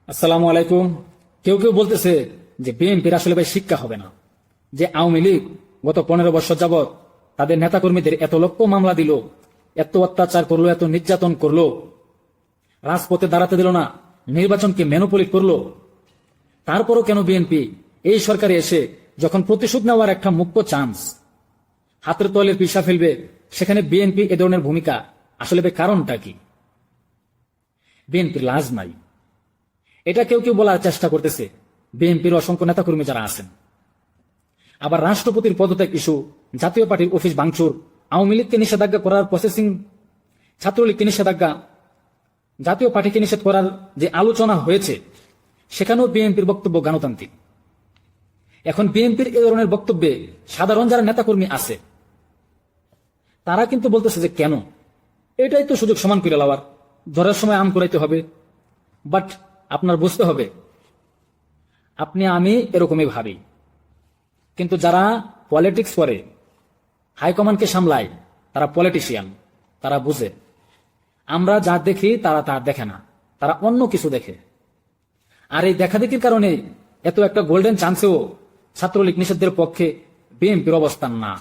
আসসালামু আলাইকুম। কেউ কেউ বলতেছে যে বিএনপির আসলে ভাই শিক্ষা হবে না, যে আওয়ামী লীগ গত 15 বছর যাবৎ তাদের নেতাকর্মীদের এত লক্ষ মামলা দিল, এত অত্যাচার করলো, এত নির্যাতন করলো, রাজপথে দাঁড়াতে দিল না, নির্বাচনকে ম্যানুপুলেট করলো। তারপরও কেন বিএনপি এই সরকারে এসে যখন প্রতিশোধ নেওয়ার একটা মুখ্য চান্স হাতের তলে পিষা ফেলবে, সেখানে বিএনপি এ ধরনের ভূমিকা আসলে ভাই কারণটা কি? বিএনপির লাজ নাই, এটা কেউ কেউ বলার চেষ্টা করতেছে বিএনপির অসংখ্য নেতাকর্মী যারা আছেন। আবার রাষ্ট্রপতির পদত্যাগ ইস্যু, জাতীয় পার্টির অফিস ভাঙচুর, আওয়ামী লীগকে নিষেধাজ্ঞা করার প্রসেসিং, ছাত্রলীগকে নিষেধাজ্ঞা, জাতীয় পার্টিকে নিষেধ করার যে আলোচনা হয়েছে, সেখানেও বিএনপির বক্তব্য গণতান্ত্রিক। এখন বিএনপির এ ধরনের বক্তব্যে সাধারণ যারা নেতাকর্মী আছে তারা কিন্তু বলতেছে যে কেন, এটাই তো সুযোগ সমান করে লওয়ার, ধরার সময় আম করাইতে হবে। বাট আপনার বুঝতে হবে, আপনি আমি এরকমই ভাবি, কিন্তু যারা পলিটিক্স করে, হাইকমান্ডকে সামলায়, তারা পলিটিশিয়ান, তারা বুঝে। আমরা যা দেখি তারা তা দেখে না, তারা অন্য কিছু দেখে। আর এই দেখাদেখির কারণে এত একটা গোল্ডেন চান্সেও ছাত্রলীগ নিষেধের পক্ষে বিএনপির অবস্থান না।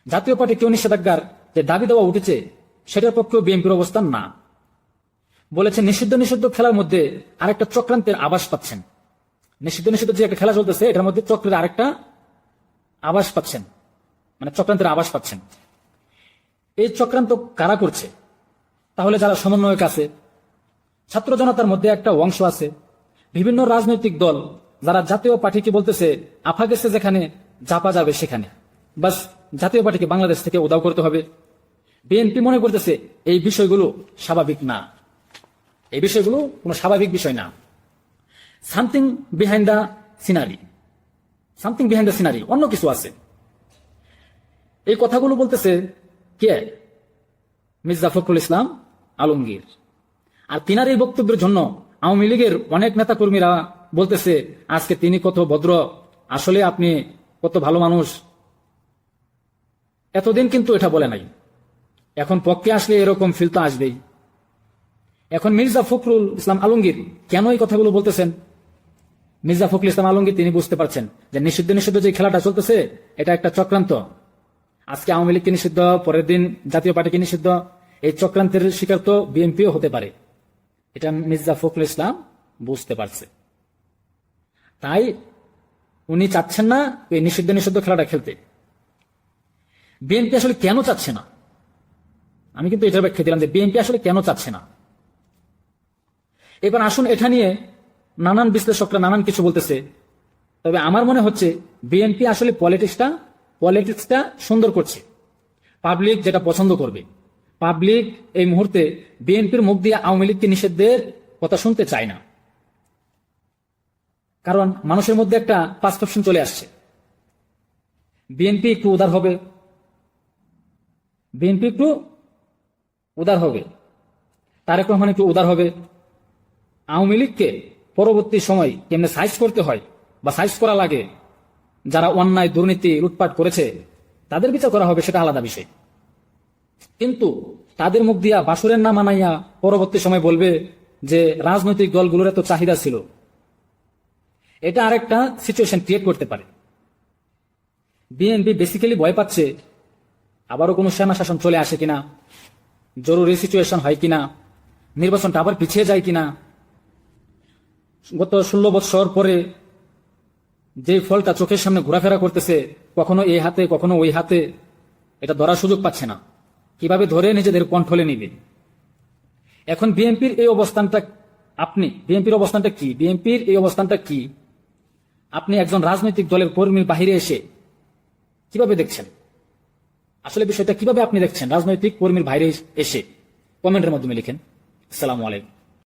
জাতীয় পার্টি কেউ নিষেধাজ্ঞার যে দাবি দেওয়া উঠেছে, সেটার পক্ষেও বিএনপির অবস্থান না। বলেছে নিষিদ্ধ খেলার মধ্যে আরেকটা চক্রান্তের আভাস পাচ্ছেন। নিষিদ্ধ যে একটা খেলা চলতেছে, এটার মধ্যে চক্রের আরেকটা আভাস পাচ্ছেন, মানে চক্রান্তের আভাস পাচ্ছেন। এই চক্রান্ত কারা করছে? তাহলে যারা সমন্বয়ক আছে, ছাত্র জনতার মধ্যে একটা অংশ আছে, বিভিন্ন রাজনৈতিক দল যারা জাতীয় পার্টিকে বলতেছে আফা গেছে যেখানে চাপা যাবে সেখানে, বাস জাতীয় পার্টিকে বাংলাদেশ থেকে উধাও করতে হবে। বিএনপি মনে করতেছে এই বিষয়গুলো স্বাভাবিক না, এই বিষয়গুলো কোনো স্বাভাবিক বিষয় না। সামথিং বিহাইন্ড দ্য সিনারি, অন্য কিছু আছে। এই কথাগুলো বলতেছে কে? মির্জা ফখরুল ইসলাম আলমগীর। আর তিনার এই বক্তব্যের জন্য আওয়ামী লীগের অনেক নেতা কর্মীরা বলতেছে আজকে তিনি কত ভদ্র, আসলে আপনি কত ভালো মানুষ। এতদিন কিন্তু এটা বলে নাই, এখন পক্ষে আসলে এরকম ফিল তো আসবেই। এখন মির্জা ফখরুল ইসলাম আলমগীর কেন এই কথাগুলো বলতেছেন? মির্জা ফখরুল ইসলাম আলমগীর তিনি বুঝতে পারছেন যে নিষিদ্ধ যে খেলাটা চলতেছে, এটা একটা চক্রান্ত। আজকে আওয়ামী লীগকে নিষিদ্ধ, পরের দিন জাতীয় পার্টিকে নিষিদ্ধ, এই চক্রান্তের শিকার তো বিএনপিও হতে পারে। এটা মির্জা ফখরুল ইসলাম বুঝতে পারছে, তাই উনি চাচ্ছেন না এই নিষিদ্ধ খেলাটা খেলতে। বিএনপি আসলে কেন চাচ্ছে না? আমি কিন্তু এটার ব্যাখ্যা দিলাম যে বিএনপি আসলে কেন চাচ্ছে না। এবার আসুন, এটা নিয়ে নানান বিশ্লেষকরা নানান কিছু বলতেছে, তবে আমার মনে হচ্ছে বিএনপি আসলে পলিটিক্সটা সুন্দর করছে। পাবলিক যেটা পছন্দ করবে, পাবলিক এই মুহূর্তে বিএনপির মুখ দিয়ে আওয়ামী লীগকে নিষেধের কথা শুনতে চায় না। কারণ মানুষের মধ্যে একটা পারসেপশন চলে আসছে, বিএনপি একটু উদার হবে, তারেক রহমান একটু উদার হবে। আওয়ামী লীগকে পরবর্তী সময় কেমনে সাইজ করতে হয় বা সাইজ করা লাগে, যারা অন্যায় দুর্নীতি লুটপাট করেছে তাদের বিচার করা হবে, সেটা আলাদা বিষয়। কিন্তু তাদের মুখ দিয়া বাসুরের নাম আনাইয়া পরবর্তী সময় বলবে যে রাজনৈতিক দলগুলোর এত চাহিদা ছিল, এটা আরেকটা সিচুয়েশন ক্রিয়েট করতে পারে। বিএনপি বেসিক্যালি ভয় পাচ্ছে আবারও কোনো সেনা শাসন চলে আসে কিনা, জরুরি সিচুয়েশন হয় কিনা, নির্বাচনটা আবার পিছিয়ে যায় কিনা। গত 16 বছর পরে যে ফলটা চোখের সামনে ঘোরাফেরা করতেছে, কখনো এই হাতে কখনো ওই হাতে, এটা ধরার সুযোগ পাচ্ছে না, কিভাবে ধরে নিজেদের কন্ট্রোলে নিবে। এখন বিএনপির এই অবস্থানটা কি? আপনি একজন রাজনৈতিক দলের কর্মীর বাহিরে এসে কিভাবে দেখছেন? আসলে বিষয়টা কিভাবে আপনি দেখছেন রাজনৈতিক কর্মীর বাইরে এসে? কমেন্টের মাধ্যমে লিখেন। আসসালামু আলাইকুম।